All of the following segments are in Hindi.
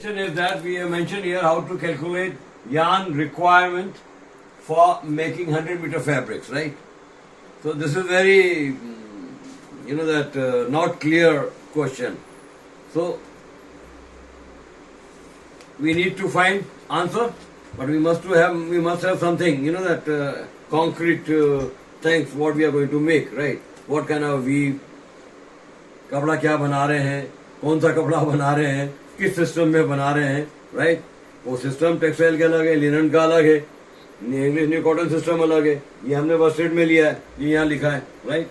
Is that we have mentioned here how to calculate yarn requirement for making 100-meter fabrics, right? So this is very, not clear question. So we need to find answer, but we must have something, concrete things what we are going to make, right? What kind of weave, कपड़ा क्या बना रहे हैं, कौन सा कपड़ा बना रहे हैं, किस सिस्टम में बना रहे हैं, राइट? वो सिस्टम टेक्सटाइल का अलग है, लिनन का अलग है, इंग्लिश न्यू कॉटन सिस्टम अलग है, ये हमने वर्स्टेड में लिया है, ये यहाँ लिखा है, राइट?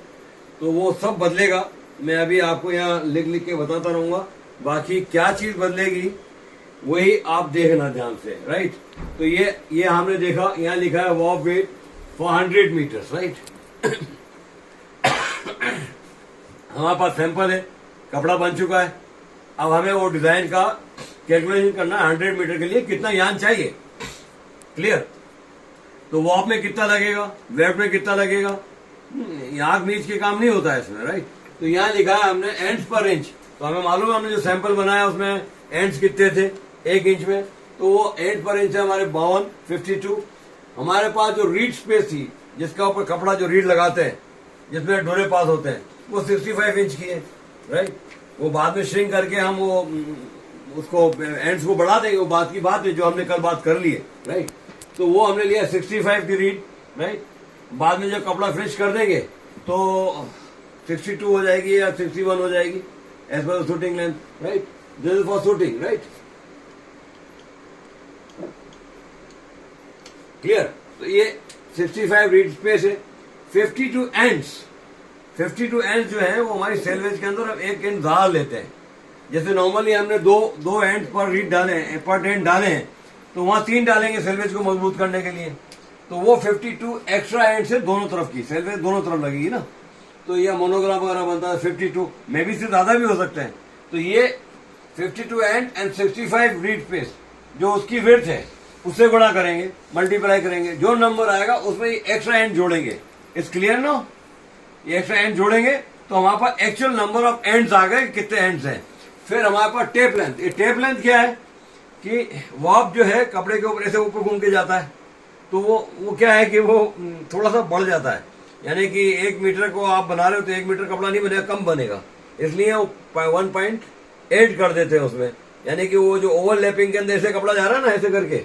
तो वो सब बदलेगा, मैं अभी आपको यहाँ लिख लिख के बताता रहूंगा, बाकी क्या चीज बदलेगी वही आप देखना ध्यान से, राइट? तो ये हमने देखा, यहाँ लिखा है warp weight for 100 meters, right? हमारे पास सैंपल है, कपड़ा बन चुका है, अब हमें वो डिजाइन का कैलकुलेशन करना है 100 मीटर के लिए कितना यान चाहिए, क्लियर? तो वॉर्प में कितना लगेगा, वेब में कितना लगेगा, यहाँ नीच के काम नहीं होता है इसमें, राइट? तो यहाँ लिखा है हमने एंड्स पर इंच, तो हमें मालूम है हमने जो सैंपल बनाया उसमें एंड्स कितने थे 1 इंच में, तो वो एंड पर इंच है हमारे 52। हमारे पास जो रीड स्पेस थी जिसका ऊपर कपड़ा जो रीड लगाते हैं जिसमें डोरे पास होते हैं वो 65 इंच की है, राइट? वो बाद में श्रिंक करके हम वो उसको एंड्स को बढ़ा देंगे, वो बात की बात है जो हमने कल बात कर ली है, राइट? तो वो हमने लिया 65 की रीड, राइट? बाद में जब कपड़ा फिनिश कर देंगे तो 62 हो जाएगी या 61 हो जाएगी एज पर shooting length, right? This is for shooting, right? Clear? तो ये 65 रीड स्पेस है। 52 एंड्स जो है वो हमारी सेलवेज के अंदर हम एक एंड ज्यादा लेते हैं। जैसे नॉर्मली हमने दो एंड पर रीड डाले हैं, पर एंड डाले हैं, तो वहां 3 डालेंगे सेलवेज को मजबूत करने के लिए, तो वो 52 एक्स्ट्रा एंड से दोनों तरफ की सेलवेज दोनों तरफ लगेगी ना, तो ये मोनोग्राम वगैरह बनता है 52 में भी से ज्यादा भी हो सकते हैं। तो ये 52 एंड 65 रीड स्पेस जो उसकी विड्थ है उससे गुणा करेंगे, मल्टीप्लाई करेंगे, जो नंबर आएगा उसमें एक्स्ट्रा एंड जोड़ेंगे। It's clear no? ये एक्स्ट्रा एंड जोड़ेंगे तो हमारे पास एक्चुअल नंबर ऑफ एंड्स आ गए, कितने एंड्स हैं। फिर हमारे पास टेप लेंथ, ये टेप लेंथ क्या है कि वॉर्प जो है कपड़े के ऊपर ऐसे ऊपर घूम के जाता है, तो वो क्या है कि वो थोड़ा सा बढ़ जाता है, यानी कि 1 मीटर को आप बना रहे हो तो 1 मीटर कपड़ा नहीं बनेगा, कम बनेगा, इसलिए वो 1.8 कर देते हैं उसमें, यानी कि वो जो ओवरलैपिंग के अंदर ऐसे कपड़ा जा रहा है ना ऐसे करके,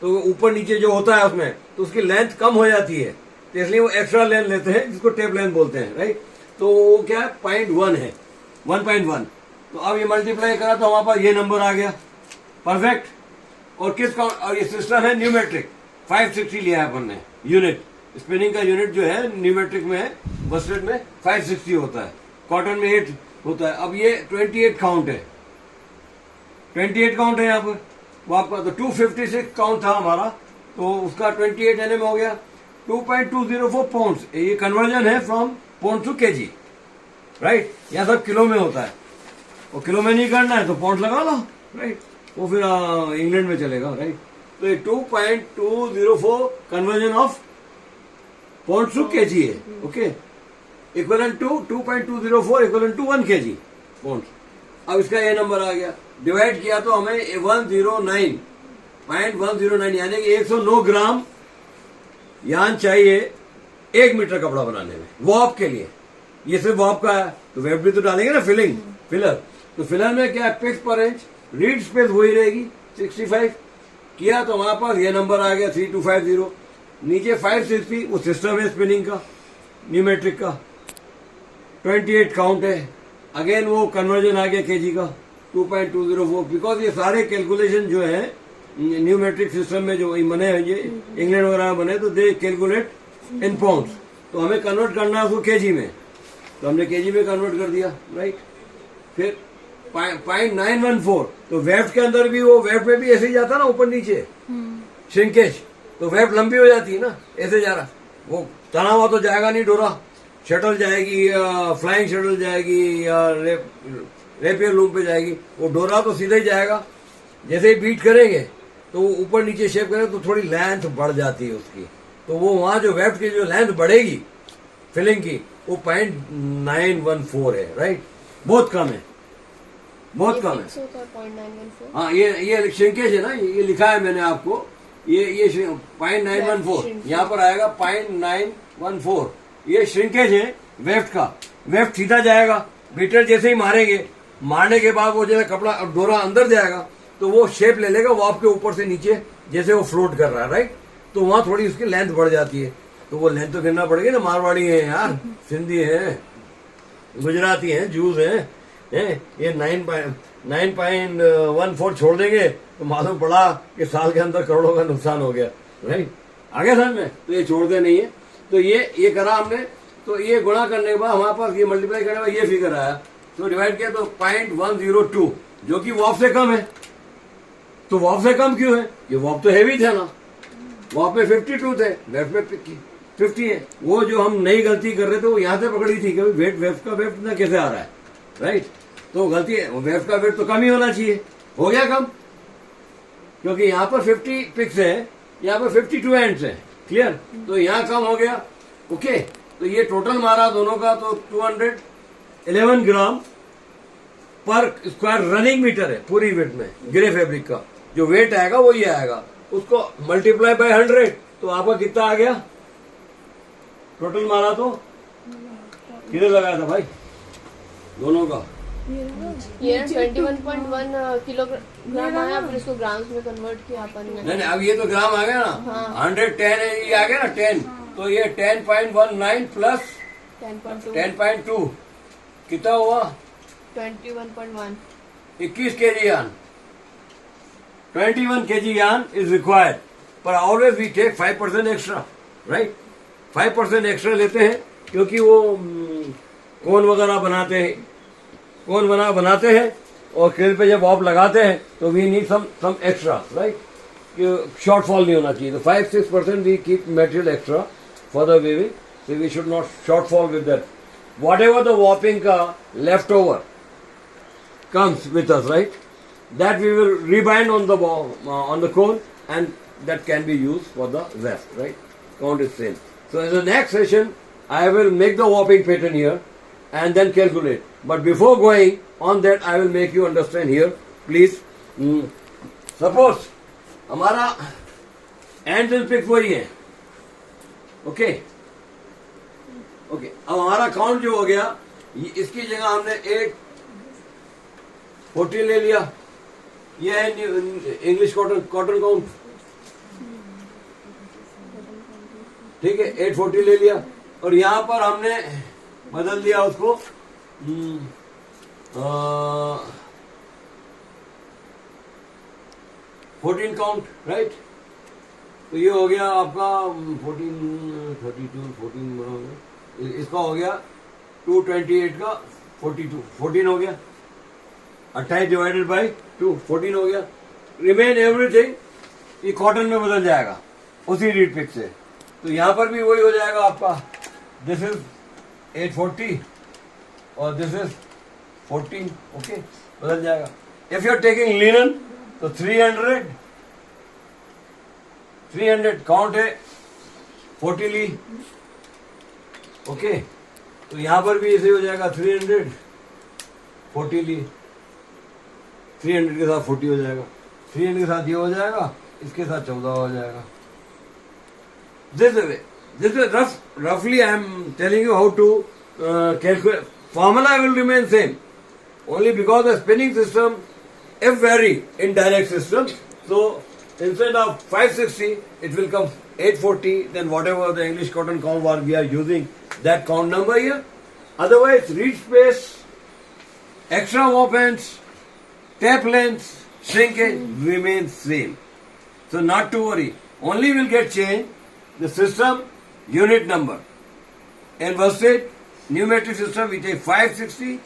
तो ऊपर नीचे जो होता है उसमें तो उसकी लेंथ कम हो जाती है, तो इसलिए वो एक्स्ट्रा लेंथ लेते हैं जिसको टेप लेंथ बोलते हैं, राइट? तो वो क्या है 0.1 है, 1.1। तो अब ये मल्टीप्लाई करा तो हमारे पास ये नंबर आ गया, परफेक्ट। और ये सिस्टम है न्यूमेट्रिक, 560 लिया है अपन ने यूनिट, स्पिनिंग का यूनिट जो है न्यूमेट्रिक में है, बस्टेड में 560 होता है, कॉटन में 8 होता है। अब ये 28 काउंट है, 28 काउंट है यहाँ पर वो आपका, तो 256 काउंट था हमारा, तो उसका 28 एनएम हो गया, 2.204 पाउंड। ये कन्वर्जन है from pound to kg, right? यहाँ सब किलो में होता है, और किलो में नहीं करना है तो पाउंड लगा लो, राइट? वो फिर इंग्लैंड में चलेगा, राइट? तो ये 2.204 conversion of pound to KG है, okay? Equivalent to 2.204 equivalent to 1 KG pound. अब इसका ये नंबर आ गया, डिवाइड किया तो हमें 109.109 यानी कि 109 ग्राम यान चाहिए 1 मीटर कपड़ा बनाने में, वॉर्प के लिए। ये सिर्फ वॉर्प का है, तो वेब भी तो डालेंगे ना, फिलर। तो फिलर में क्या है, पिक्स पर इंच, रीड स्पेस वही रहेगी 65 किया, तो हमारे पास ये नंबर आ गया 3250। नीचे 560 वो सिस्टम है स्पिनिंग का, न्यूमेट्रिक का, 28 काउंट है, अगेन वो कन्वर्जन आ गया केजी का 2.204। बिकॉज ये सारे कैलकुलेशन जो है न्यूमेट्रिक सिस्टम में जो बने हैं, ये इंग्लैंड वगैरह में बने, तो दे कैलकुलेट इन पाउंड्स, तो हमें कन्वर्ट करना है उसको केजी में, तो हमने केजी में कन्वर्ट कर दिया, राइट? फिर 0.914, तो वेब के अंदर भी वो वेब में भी ऐसे ही जाता ना ऊपर नीचे श्रिंकेज, तो वेब लंबी हो जाती है ना, ऐसे जा रहा, वो तना हुआ तो जाएगा नहीं, डोरा शटल जाएगी या फ्लाइंग शटल जाएगी या रेपियर लूम पे जाएगी, वो डोरा तो सीधा ही जाएगा। जैसे ही बीट करेंगे तो वो ऊपर नीचे शेप करें तो थोड़ी लेंथ बढ़ जाती है उसकी, तो वो वहां जो वेब की जो लेंथ बढ़ेगी फिलिंग की वो 0.914 है, राइट? बहुत कम है, बहुत कम है। 0.914। हाँ, ये श्रिंकेज है ना, ये लिखा है मैंने आपको, ये 0.914, यहाँ पर आएगा 0.914। ये श्रिंकेज है वेफ्ट का। वेफ्ट सीधा जाएगा, बीटर जैसे ही मारेंगे, मारने के बाद वो जैसे कपड़ा डोरा अंदर जाएगा तो वो शेप ले लेगा, वो आपके ऊपर से नीचे जैसे वो फ्लोट कर रहा है, राइट। तो वहां थोड़ी उसकी लेंथ बढ़ जाती है, तो वो लेंथ तो गिनना पड़ेगी ना। मारवाड़ी है यार, सिंधी है, गुजराती है, जूस है, ये 9.14 छोड़ देंगे तो मालूम पड़ा कि साल के अंदर करोड़ों का नुकसान हो गया, राइट। आगे समझ में, तो ये छोड़ते नहीं है। तो ये करा हमने, तो ये गुणा करने के बाद हमारे पास ये मल्टीप्लाई करने के बाद ये फिगर आया, तो डिवाइड किया तो 0.102, जो कि वॉप से कम है। तो वॉप से कम क्यों है? ये वॉप तो हैवी थे ना, वॉप में 52 थे, वेफ्ट में 50 है। वो जो हम नई गलती कर रहे थे वो यहाँ से पकड़ी थी कि वेफ्ट का वेफ्ट ना कैसे आ रहा है, राइट। तो गलती है, वेफ्ट का वेफ्ट तो कम ही होना चाहिए, हो गया कम, क्योंकि यहाँ पर 50 पिक्स है, यहाँ पर 52 एंड्स है, क्लियर। तो यहाँ कम हो गया, ओके। तो ये टोटल मारा दोनों का तो 211 ग्राम पर स्क्वायर रनिंग मीटर है पूरी वेट में। ग्रे फैब्रिक का जो वेट आएगा वो ये आएगा, उसको मल्टीप्लाई बाय 100, तो आपका कितना आ गया टोटल मारा? तो किधर लगाया था भाई दोनों का? ये 21.1 किलोग्राम आया, फिर इसको ग्राम्स में कन्वर्ट किया अपन ने। नहीं, अब ये तो ग्राम आ गया ना। हाँ। 110 है, ये आ गया ना 10, तो ये 10.19 प्लस 10.2 कितना हुआ? 21.1। 21 kg यान, 21 kg यान इज रिक्वायर्ड, पर always we take 5% extra, right. 5% extra लेते हैं क्योंकि वो कोन वगैरह बनाते हैं, कोन बनाते हैं और क्रिल पे जब ऑफ लगाते हैं तो we need some extra, right. Shortfall नहीं होना चाहिए, तो 5-6% we keep material extra for the weaving, so we should not shortfall with that. Whatever the warping leftover comes with us, right? That we will rebind on the cone, and that can be used for the vest, right? Count is same. So in the next session, I will make the warping pattern here and then calculate. But before going on that, I will make you understand here, please. Suppose हमारा एंड पिक वही है, ओके। ओके, अब हमारा काउंट जो हो गया, इसकी जगह हमने 840 ले लिया, ये है इंग्लिश कॉटन काउंट, ठीक है। 840 ले लिया और यहां पर हमने बदल दिया उसको 14 काउंट, राइट। तो ये हो गया आपका 14 इसका हो गया 228 का 14 हो गया, 28 डिवाइडेड बाई 2 14 हो गया। रिमेन एवरीथिंग ये कॉटन में बदल जाएगा उसी रीड पिक से। तो यहां पर भी वही हो जाएगा आपका, दिस इज 840 और दिस इज 14, ओके, बदल जाएगा। If you are taking linen तो 300 काउंट है 40 ली, ओके। तो यहां पर भी ऐसे हो जाएगा 340 ली, 300 के साथ 40 हो जाएगा, 300 के साथ ये हो जाएगा, इसके साथ 14 हो जाएगा। This is roughly I am telling you how to calculate. Formula will remain same, only because the spinning system if vary in direct system. So instead of 560, it will come 840. Then whatever the English cotton count we are using, that count number here. Otherwise, reed space, extra warp ends, tape length, shrinkage remains same. So not to worry. Only will get changed the system unit number. In worsted, new metric system we take 560,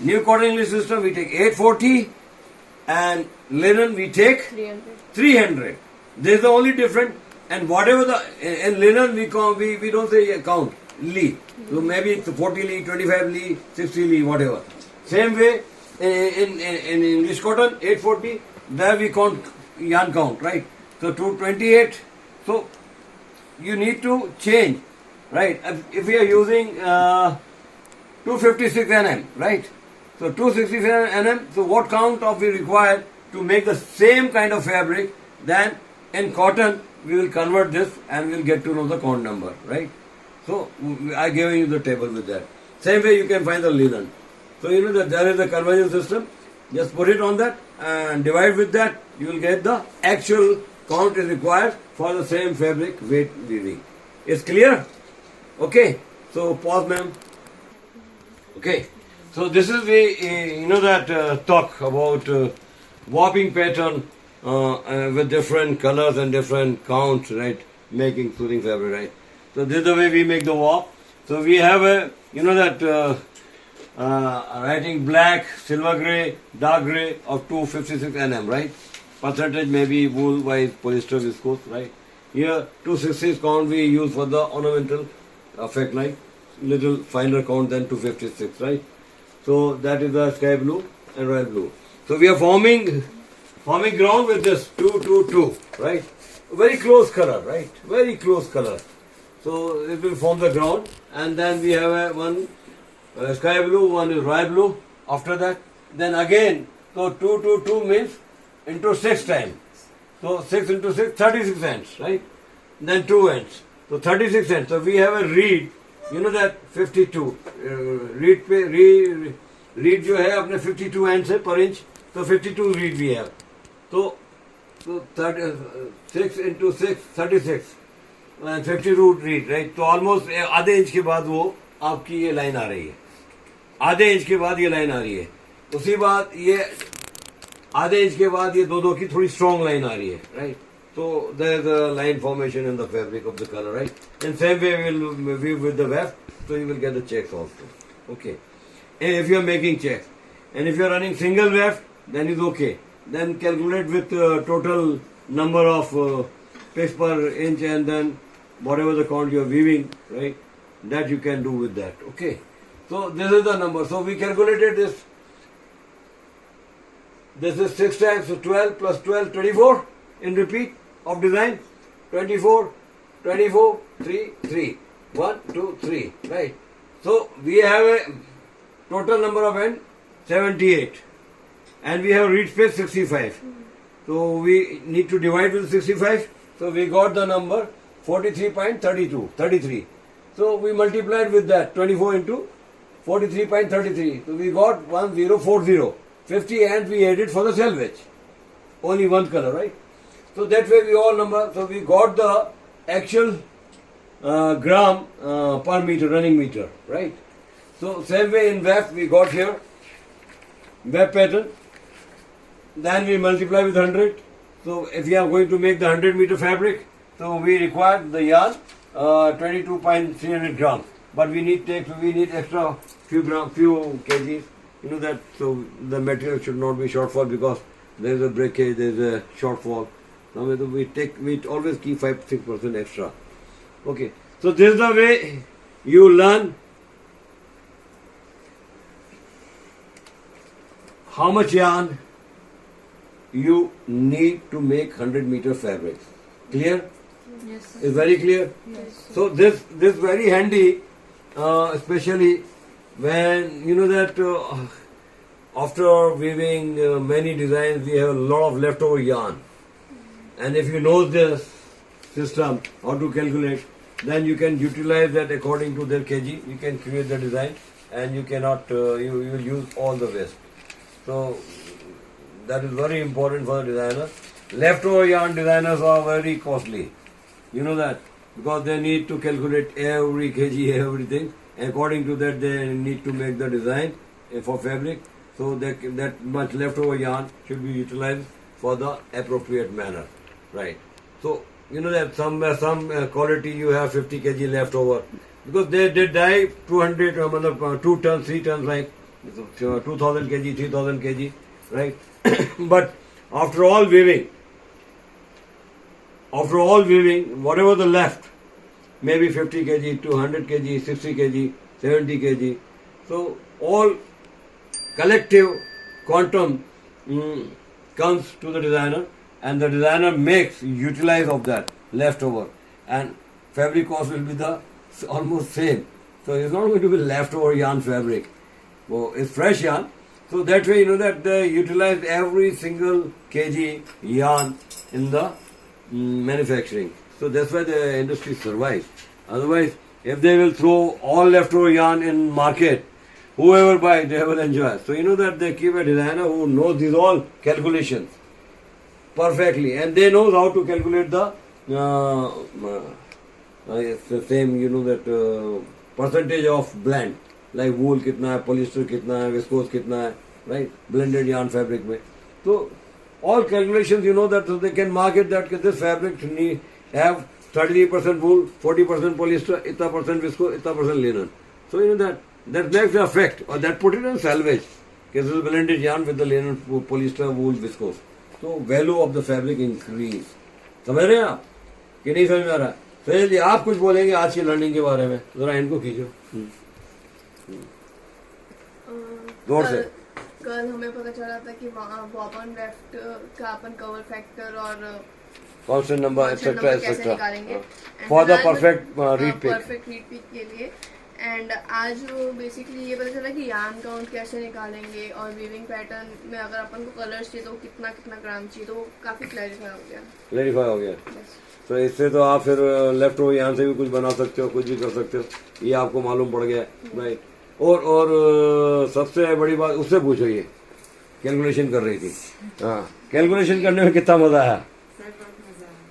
new cotton English system we take 840, and linen we take 300. This is the only difference. And whatever the in linen we don't say count li. So maybe it's 40 li, 25 li, 60 li, whatever. Same way in English cotton 840, there we count yarn count, right? So 228. So you need to change, right? If we are using 256 nm, right? So 265 nm. So what count of we require to make the same kind of fabric? Then in cotton we will convert this and we will get to know the count number, right? So I giving you the table with that. Same way you can find the linen. So you know that there is a conversion system. Just put it on that and divide with that. You will get the actual count is required for the same fabric weight weaving. It's clear? Okay. So pause, ma'am. Okay. So this is the you know that talk about warping pattern with different colors and different counts, right? Making suiting fabric, right? So this is the way we make the warp. So we have a you know that writing black, silver gray, dark gray of 256 nm, right? Percentage may be wool wise polyester viscose, right? Here 260 count we use for the ornamental effect, like little finer count than 256, right? So that is the sky blue and royal blue. So we are forming ground with this 222, right? Very close color, right? Very close color. So it will form the ground, and then we have one sky blue, one is royal blue. After that, then again, so 222 means into 6 times. So 6 into 6, 36 ends, right? Then 2 ends. So 36 ends. So we have a reed, you know that 52. Reed जो है अपने 52 ends है per inch. So 52 reed we have. So 6 into 6, 36. And 52 reed, right? तो almost आधे इंच के बाद वो आपकी ये लाइन आ रही है. आधे इंच के बाद ये लाइन आ रही है. उसी बाद ये आधे इंच के बाद ये दो की थोड़ी स्ट्रॉन्ग लाइन आ रही है, right? So there is a line formation in the fabric of the color, right? In same way we will weave with the weft, so you will get the checks also. Okay. And if you are making checks, and if you are running single weft, then it's okay. Then calculate with total number of picks per inch, and then whatever the count you are weaving, right? That you can do with that. Okay. So this is the number. So we calculated this. This is 6 times 12 plus 12, 24 in repeat of design. 24, 24, 3, 3. 1, 2, 3. Right. So we have a total number of end 78. And we have reed space 65. So we need to divide with 65. So we got the number 43.32, 33. So we multiplied with that 24 into 43.33. So we got 1040. 50 and we added for the selvage. Only one color, right? So that way we all number. So we got the actual gram per meter, running meter, right? So same way in weft we got here weft pattern. Then we multiply with 100. So if we are going to make the 100 meter fabric, so we require the yarn 22.300 grams. But we need extra few kgs. You know that, so the material should not be shortfall because there is a breakage, there is a shortfall. Now we always keep 5-6% extra. Okay, so this is the way you learn how much yarn you need to make 100 meter fabric. Clear? Yes, sir. Is very clear? Yes, sir. So this very handy, especially when you know that after weaving many designs we have a lot of leftover yarn, and if you know this system how to calculate, then you can utilize that according to their kg. You can create the design and you cannot you will use all the waste. So that is very important for the designer. Leftover yarn designers are very costly, you know that, because they need to calculate every kg, everything. According to that, they need to make the design for fabric. So that much leftover yarn should be utilized for the appropriate manner, right? So you know that some quality you have 50 kg leftover because they dye 200, 2 tons, 3 tons, like 2000 kg, 3000 kg, right? But after all weaving, whatever the left, maybe 50 kg, 200 kg, 60 kg, 70 kg. So all collective quantum comes to the designer, and the designer makes utilize of that leftover, and fabric cost will be the almost same. So it's not going to be leftover yarn fabric. Well, it's fresh yarn, So that way, you know that they utilize every single kg yarn in the manufacturing. So that's why the industry survives. Otherwise, if they will throw all leftover yarn in market, whoever buys, they will enjoy. So you know that they keep a designer who knows these all calculations perfectly, and they know how to calculate the it's the same, you know that percentage of blend, like wool कितना है, polyester कितना है, viscose कितना है, right? Blended yarn fabric में. So all calculations, you know that, so they can market that this fabric need have 33% wool, 40% polyester, इतना percent viscose, इतना percent linen. So you know that makes the effect, or that put it in salvage. This is blended yarn with the linen, polyester, wool, viscose. So value of the fabric increase. समझ रहे हैं आप कि नहीं समझ में आ रहा है? सहेल जी, आप कुछ बोलेंगे आज की लर्निंग के बारे में, जरा इनको खींचो जोर से। कल हमें पता चला था कि वॉपन वेफ्ट का अपन कवर फैक्टर और कांस्टेंट नंबर एक्सेट्रा कैसे एक्सेट्रा निकालेंगे for the perfect reed pick. Perfect reed pick के लिए। एंड आज बेसिकली ये पता चला कि यार्न काउंट कैसे निकालेंगे और वीविंग पैटर्न में अगर अपन को कलर्स चाहिए तो कितना कितना ग्राम चाहिए, तो काफी क्लैरिफाई हो गया। क्लैरिफाई हो गया। तो इससे तो आप फिर लेफ्ट ओवर यहाँ से भी कुछ बना सकते हो, कुछ भी कर सकते हो, ये आपको मालूम पड़ गया, राइट। और सबसे बड़ी बात उससे पूछो, ये कैलकुलेशन कर रही थी, हाँ, कैलकुलेशन करने में कितना मजा आया?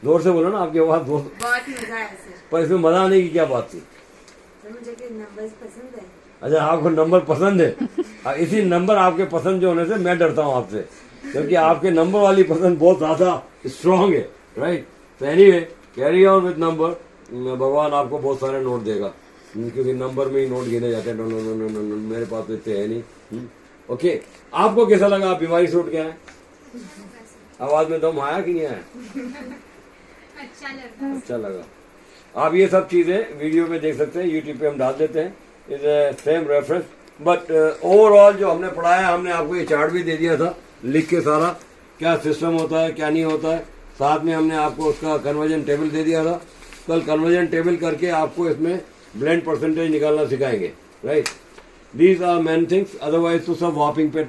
जोर से बोलो ना, आपकी आवाज बहुत मजा आया सर। पर इसमें मजा आने की क्या बात थी? मुझे नंबर्स पसंद है। अच्छा, आपको नंबर पसंद है? इसी नंबर आपके पसंद जो होने से मैं डरता हूँ आपसे, क्योंकि आपके नंबर वाली पसंद बहुत ज्यादा स्ट्रांग है, राइट। तो anyway, carry on with number, भगवान आपको बहुत सारे नोट देगा, क्योंकि नंबर में ही नोट गिने जाते हैं। नो, मेरे पास तो इतने है नहीं। ओके, आपको कैसा लगा? आप बीमारी से उठ गए हैं? आवाज में दम आया कि नहीं आया? अच्छा लगा। आप ये सब चीजें वीडियो में देख सकते हैं, यूट्यूब पे हम डाल देते हैं, is same reference. But overall जो हमने पढ़ाया, हमने आपको ये चार्ट भी दे दिया था लिख के, सारा क्या सिस्टम होता है, क्या नहीं होता है। साथ में हमने आपको उसका कन्वर्जन टेबल दे दिया था। कल कन्वर्जन टेबल करके आपको इसमें ब्लेंड परसेंटेज निकालना सिखाएंगे, right. These are main things. Otherwise तो सब वॉपिंग पे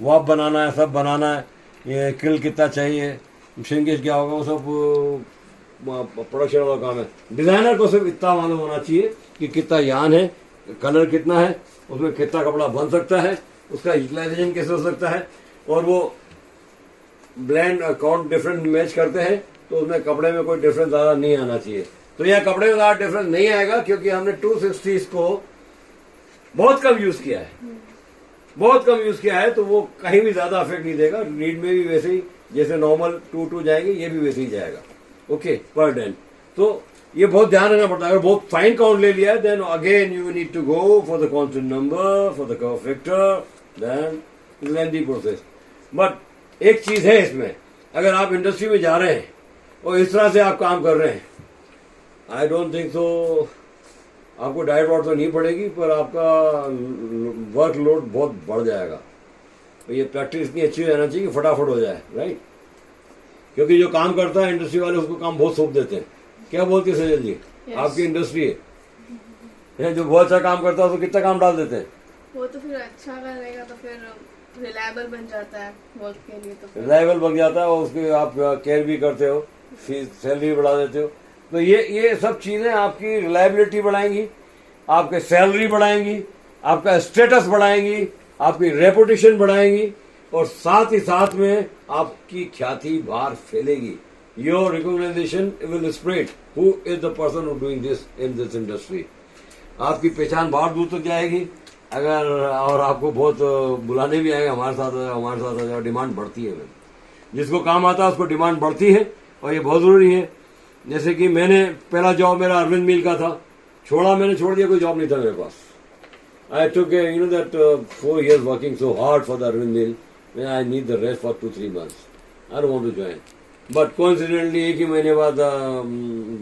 वॉप बनाना है, सब बनाना है। ये किल कितना चाहिए, श्रिंकेज क्या होगा, वो सब प्रोडक्शन वाला काम है। डिजाइनर को सिर्फ इतना मालूम होना चाहिए कि कितना यान है, कलर कितना है, उसमें कितना कपड़ा बन सकता है, उसका यूटिलाइजेशन कैसे हो सकता है, और वो ब्लेंड अकाउंट डिफरेंट मैच करते हैं तो उसमें कपड़े में कोई डिफरेंस ज्यादा नहीं आना चाहिए। तो यह कपड़े में ज्यादा डिफरेंस नहीं आएगा, क्योंकि हमने 260 को बहुत कम यूज किया है, बहुत कम यूज किया है, तो वो कहीं भी ज्यादा इफेक्ट नहीं देगा। रीड में भी वैसे ही, जैसे नॉर्मल 2 जाएंगे, ये भी वैसे ही जाएगा, ओके, पर डेन। तो ये बहुत ध्यान रखना पड़ता है। अगर बहुत फाइन काउंट ले लिया है, then again you need to go for the constant number, for the curve factor, then lengthy process. But एक चीज है इसमें, अगर आप इंडस्ट्री में जा रहे हैं और इस तरह से आप काम कर रहे हैं, आई डोंट थिंक सो आपको डाइट वॉट तो नहीं पड़ेगी, पर आपका वर्कलोड बहुत बढ़ जाएगा। तो ये प्रैक्टिस इतनी अच्छी रहना चाहिए कि फटाफट हो जाए, राइट। क्योंकि जो काम करता है इंडस्ट्री वाले, उसको काम बहुत सौंप देते हैं। क्या बोलती है सजल जी? आपकी इंडस्ट्री है, जो बहुत अच्छा काम करता है उसको कितना काम डाल देते हैं। वो तो फिर अच्छा करेगा तो फिर रिलायबल बन जाता है वर्क के लिए, तो रिलायबल बन जाता है, और उसकी आप केयर भी करते हो, सैलरी बढ़ा देते हो। तो ये सब चीजें आपकी रिलायबिलिटी बढ़ाएंगी, आपके सैलरी बढ़ाएंगी, आपका स्टेटस बढ़ाएंगी, आपकी रेपुटेशन बढ़ाएंगी, और साथ ही साथ में आपकी ख्याति बाहर फैलेगी। Your recognization will spread, who is the person who doing this in this industry. आपकी पहचान बाहर दूर तक जाएगी। अगर और आपको बहुत बुलाने भी आएगा, हमारे साथ डिमांड बढ़ती है। जिसको काम आता है उसको डिमांड बढ़ती है, और ये बहुत जरूरी है। जैसे कि मैंने पहला जॉब मेरा अरविंद मिल का था, मैंने छोड़ दिया, कोई जॉब नहीं था मेरे पास। I took you know that 4 years working so hard for the Arvind mill, I need the rest for 2-3 months, I don't want to join. But coincidentally एक ही महीने बाद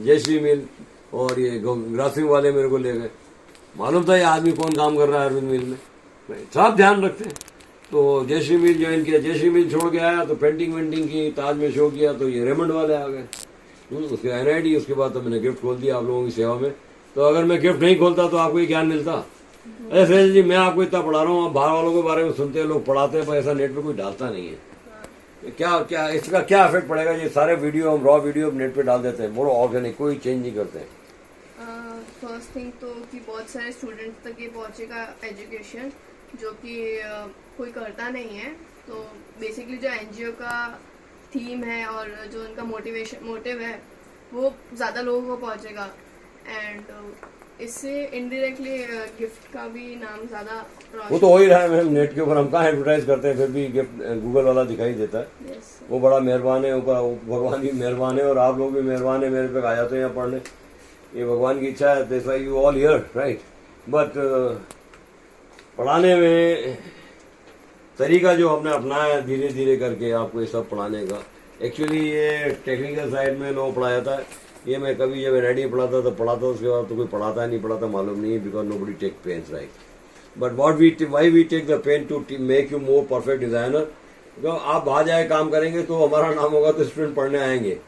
जयश्री मिल और ये ग्रासिंग वाले मेरे को ले गए। मालूम था ये आदमी कौन काम कर रहा है अरविंद मिल में, सब ध्यान रखते हैं। तो जयश्री मिल ज्वाइन किया, जयश्री मिल छोड़ के आया तो पेंटिंग वेंटिंग की, ताज में शो किया, तो ये रेमंड वाले आ गए, उसके NID। उसके बाद तो मैंने गिफ्ट खोल दिया आप लोगों की सेवा में। तो अगर मैं गिफ्ट नहीं खोलता तो आपको ये ज्ञान मिलता? अरे श्रेया जी, मैं आपको इतना पढ़ा रहा हूँ, आप बाहर वालों के बारे में सुनते हैं, लोग पढ़ाते हैं, पर ऐसा नेट पे कोई डालता नहीं है। क्या क्या इसका क्या इफेक्ट पड़ेगा? ये सारे वीडियो हम रॉ वीडियो नेट पे डाल देते हैं, बोलो ऑर्गेनिक, कोई चेंज नहीं करते हैं। फर्स्ट थिंग तो कि बहुत सारे स्टूडेंट्स तक ये पहुंचेगा एजुकेशन, जो कि कोई करता नहीं है। तो बेसिकली जो एनजीओ का थीम है और जो उनका मोटिव है वो ज़्यादा लोगों को पहुंचेगा। एंड इससे इनडायरेक्टली गिफ्ट का भी नाम ज़्यादा वो तो हो ही रहा है मैम, नेट के ऊपर हम कहाँ एडवर्टाइज करते हैं, फिर भी गिफ्ट गूगल वाला दिखाई देता है। Yes, वो बड़ा मेहरबान है, ऊपर भगवान भी मेहरबान है और आप लोग भी मेहरबान है, मेरे पे आ जाते हैं यहाँ पढ़ने। ये भगवान की इच्छा है, that's why you all here, right. But पढ़ाने में तरीका जो हमने अपनाया है धीरे धीरे करके आपको ये सब पढ़ाने का, एक्चुअली ये टेक्निकल साइड में लोग पढ़ाया था। ये मैं कभी जब एनआईडी पढ़ाता तो पढ़ाता, उसके बाद तो कोई पढ़ाता नहीं पढ़ाता मालूम नहीं, because nobody take pains, right. But why we take the pain to make you more perfect designer. तो आप बाहर जाए काम करेंगे तो हमारा नाम होगा तो स्टूडेंट पढ़ने आएंगे,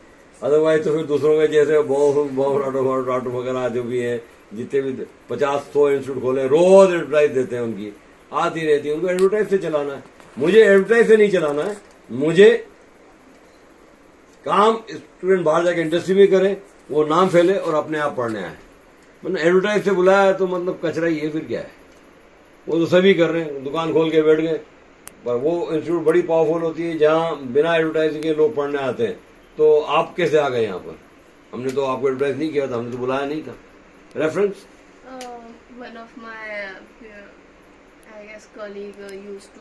अदरवाइज तो फिर दूसरों के जैसे बहुत राटो वगैरह जो भी है, जितने भी 50-100 इंस्टीट्यूट खोले, रोज एडवर्टाइज देते हैं, उनकी आती रहती है। उनको एडवर्टाइज से चलाना है, मुझे एडवर्टाइज से नहीं चलाना है। मुझे काम स्टूडेंट बाहर जाके इंडस्ट्री में करे, वो नाम फैले और अपने आप पढ़ने आए। मतलब एडवर्टाइज से बुलाया है तो मतलब कचरा ही है, फिर क्या है। वो तो सभी कर रहे हैं, दुकान खोल के बैठ गए। पर वो इंस्टीट्यूट बड़ी पावरफुल होती है जहाँ बिना एडवर्टाइजिंग के लोग पढ़ने आते हैं। तो आप कैसे आ गए यहाँ पर? हमने तो आपको एडवर्टाइज नहीं किया था, हमने तो बुलाया नहीं था। Reference one of my I guess colleague used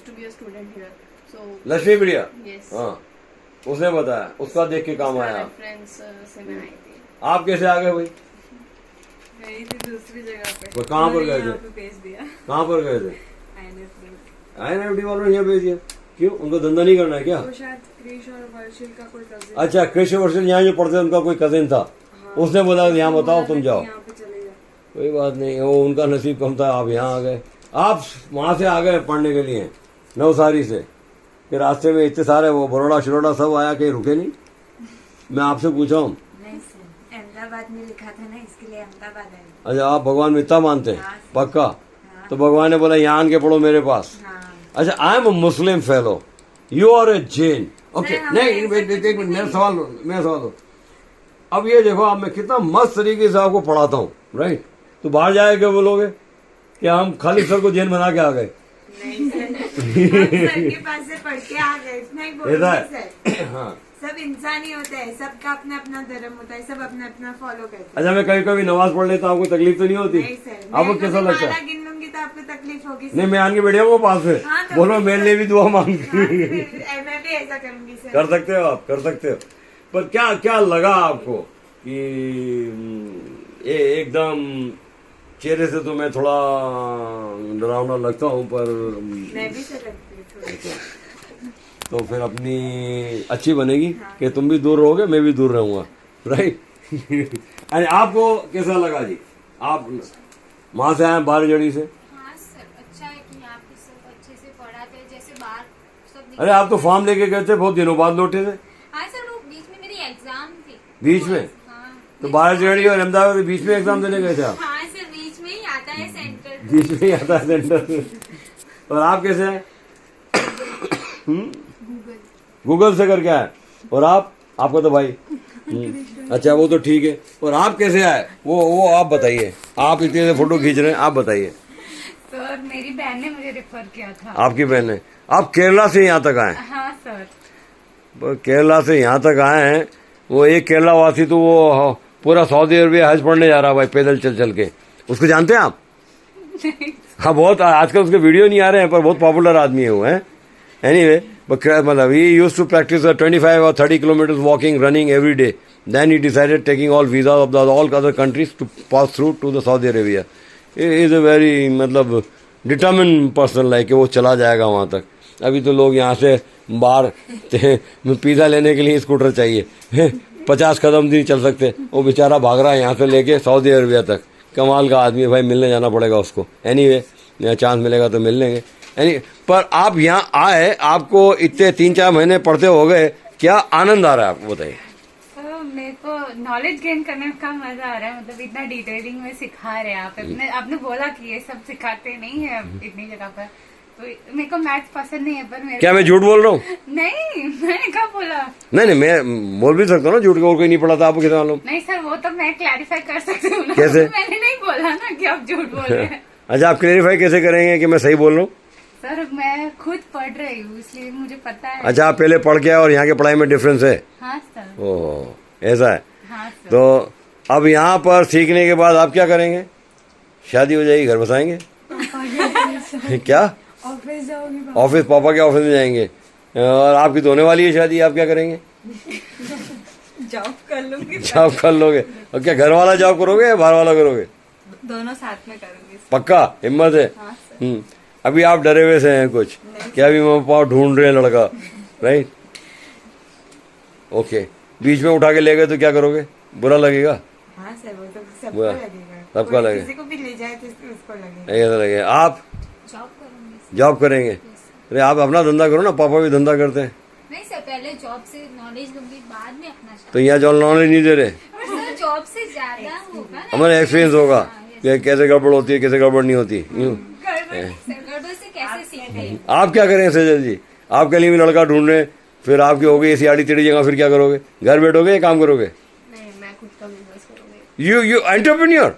to be a student here, so Lakshmi Priya, yes, हाँ, उसने बताया, उसका देख के काम आया। रेफरेंस से मैं आई थी। आप कैसे आ गए भाई? गई थी दूसरी जगह पे, वो कहाँ पर गए यहाँ थे? पे भेज दिया। कहाँ पर गए थे? INFD। INFD वालों ने यहाँ भेज दिया, क्यों? उनको धंधा नहीं करना है क्या? वो शायद क्रिश और वर्षिल का कोई cousin अच्छा, कृष्ण वर्षल यहाँ जो पढ़ते हैं उनका कोई कजिन था, उसने बोला यहाँ बताओ तुम जाओ। यहाँ पे चले जाओ। कोई बात नहीं, वो उनका नसीब कम था, आप यहाँ आ गए। आप वहां से आ गए पढ़ने के लिए नवसारी से, फिर रास्ते में इतने सारे वो बड़ोड़ा शरोड़ा सब आया, कहीं रुके नहीं? मैं आपसे पूछा हूँ। नहीं सर, अहमदाबाद में लिखा था ना, इसके लिए अहमदाबाद आए। अच्छा, आप भगवान में इतना मानते हैं? हाँ। पक्का? तो भगवान ने बोला यहाँ आन के पढ़ो मेरे पास। हाँ। अच्छा, I am a Muslim fellow, you are a Jain, okay. Sir, नहीं, हमें एक मिनट, मेरा सवाल दो। अब ये देखो, अब मैं कितना मस्त तरीके से आपको पढ़ाता हूँ, राइट। तो बाहर जाए क्या बोलोगे कि हम खाली सर को जैन बना के आ गए? नहीं सर, हम सर के पास से पढ़ के आ गए, इतना ही बोल ऐसा रहे है? सर। हाँ। सब इंसान ही होता है, सबका अपना अपना धर्म होता है, सब अपना अपना फॉलो करते हैं। अच्छा, मैं कभी कभी नमाज पढ़ लेता हूँ, आपको तकलीफ तो नहीं होती? नहीं सर, आपको मैं कैसा कभी लगता माला है? गिन लूंगी तो आपको तकलीफ होगी सर। नहीं, मैं आन के बैठा हूँ पास में, हाँ, तो बोलो फिर मेरे लिए भी दुआ मांग। हाँ, मैं भी ऐसा करूंगी सर। कर सकते हो आप, कर सकते हो। पर क्या क्या लगा आपको कि ये एकदम चेहरे से तो मैं थोड़ा डरावना लगता हूँ, पर मैं भी सर लगती हूँ थोड़ी। तो फिर अपनी अच्छी बनेगी कि तुम भी दूर रहोगे, मैं भी दूर रहूंगा, राइट। अरे आपको कैसा लगा जी? आप वहां से आए बारजड़ी से? हाँ सर, अच्छा है कि यहाँ पे सब अच्छे से पढ़ाते हैं, जैसे बाहर सब अरे आप तो फॉर्म लेके गए थे, बहुत दिनों बाद लौटे थे। हाँ सर, वो बीच में मेरी एग्जाम थी। बीच में? हाँ। तो बारजड़ी और अहमदाबाद के बीच में एग्जाम देने गए थे आप? हाँ सर, बीच में ही आता है सेंटर। बीच में ही आता है सेंटर। और आप कैसे हैं? गूगल से करके आए। और आपका तो भाई अच्छा, वो तो ठीक है। और आप कैसे आए? वो आप बताइए, आप इतने से फोटो खींच रहे हैं, आप बताइए। सर, मेरी बहन ने मुझे रेफर किया था। आपकी बहन है? आप केरला से यहाँ तक आए? हाँ सर। केरला से यहाँ तक आए हैं। वो एक केरला वासी तो वो पूरा सऊदी अरबिया हज पढ़ने जा रहा भाई, पैदल चल चल के। उसको जानते हैं आप? हाँ, बहुत आजकल उसके वीडियो नहीं आ रहे हैं, पर बहुत पॉपुलर आदमी है वो, है। एनीवे, मतलब he used to practice 25 or 30 kilometers walking, running every day. Then he decided taking all visas of all other countries to pass through to the Saudi Arabia. He is a very मतलब determined person, like वो चला जाएगा वहाँ तक। अभी तो लोग यहाँ से बाहर पिज़्ज़ा लेने के लिए स्कूटर चाहिए, 50 कदम नहीं चल सकते। वो बेचारा भाग रहा है यहाँ से लेके सऊदी अरबिया तक। कमाल का आदमी है भाई, मिलने जाना पड़ेगा उसको। एनीवे, चांस मिलेगा तो मिल लेंगे। पर आप यहाँ आए, आपको इतने 3-4 महीने पढ़ते हो गए, क्या आनंद आ रहा है आपको, बताइए। सर, मैं मेरे को नॉलेज गेन करने का मजा आ रहा है, मतलब इतना डिटेलिंग में सिखा रहे हैं आप। आपने बोला कि ये सब सिखाते नहीं है इतनी जगह पर, तो मेरे को मैथ्स पसंद नहीं है, पर मेरे क्या मैं झूठ बोल रहा हूँ? नहीं, मैंने कब बोला? नहीं, मैं बोल भी सकता हूँ ना झूठ, और कोई नहीं पढ़ा था आपको, कितना मालूम? नहीं सर, वो तो मैं क्लैरिफाई कर सकती हूँ ना। कैसे? मैंने नहीं बोला ना कि आप झूठ बोल रहे हैं। अच्छा, आप क्लेरिफाई कैसे करेंगे कि मैं सही बोल रहा हूँ? सर मैं खुद पढ़ रही हूँ, इसलिए मुझे पता है। अच्छा, आप पहले पढ़ के आए और यहाँ की पढ़ाई में डिफरेंस है? हाँ सर। ओह, ऐसा है। हाँ सर। तो अब यहाँ पर सीखने के बाद आप क्या करेंगे? शादी हो जाएगी, घर बसाएंगे? क्या? ऑफिस जाओगी? ऑफिस, पापा के ऑफिस में जाएंगे। और आपकी तो होने वाली है शादी, आप क्या करेंगे? जॉब कर लूंगी। जॉब कर लोगे? और क्या घर वाला जॉब करोगे या बाहर वाला करोगे? दोनों साथ में करूंगी। पक्का? हिम्मत है? हाँ सर। अभी आप डरे हुए से हैं कुछ? क्या अभी मम्मा पापा ढूंढ रहे हैं लड़का, राइट? ओके, बीच में उठा के ले गए तो क्या करोगे? बुरा लगेगा? हाँ सर, वो तो सबको बुरा- लगेगा। सबको कोई लगेगा। किसी को भी ले जाए तो उसको लगेगा। ऐसा लगेगा। आप जॉब करूंगी। जॉब करेंगे? अरे आप अपना धंधा करो ना, पापा भी धंधा करते हैं। नहीं सर, पहले जॉब से नॉलेज लूंगी, बाद में अपना तो यहाँ जो नॉलेज नहीं दे रहे, पर सर जॉब से ज्यादा होगा ना। हमारा एक्सपीरियंस होगा कि कैसे गड़बड़ होती है, कैसे गड़बड़ नहीं होती। यूं गड़बड़ से कैसे सीखते हैं? आप क्या करें सजल जी? आपके लिए भी लड़का ढूंढ रहे, फिर आपकी हो गई ऐसी आड़ी टेढ़ी जगह, फिर क्या करोगे? घर बैठोगे या काम करोगे? नहीं, मैं खुद का बिजनेस करूंगी। You entrepreneur?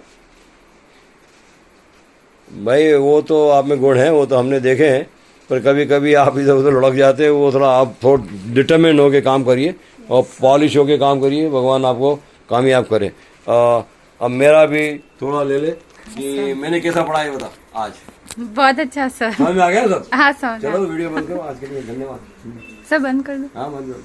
भाई वो तो आप में गुण है, वो तो हमने देखे हैं, पर कभी कभी आप इधर उधर लुढ़क जाते हैं। वो थोड़ा आप थोड़ा डिटरमिन होके काम करिए और पॉलिश होके काम करिए, भगवान आपको कामयाब करे। अब मेरा भी थोड़ा ले ले कि मैंने कैसा पढ़ा है, बता आज। बहुत अच्छा सर। समझ में आ गया सब? हाँ सर। चलो वीडियो बंद करो आज के लिए, धन्यवाद। सर बंद कर दो। हाँ बंद करो।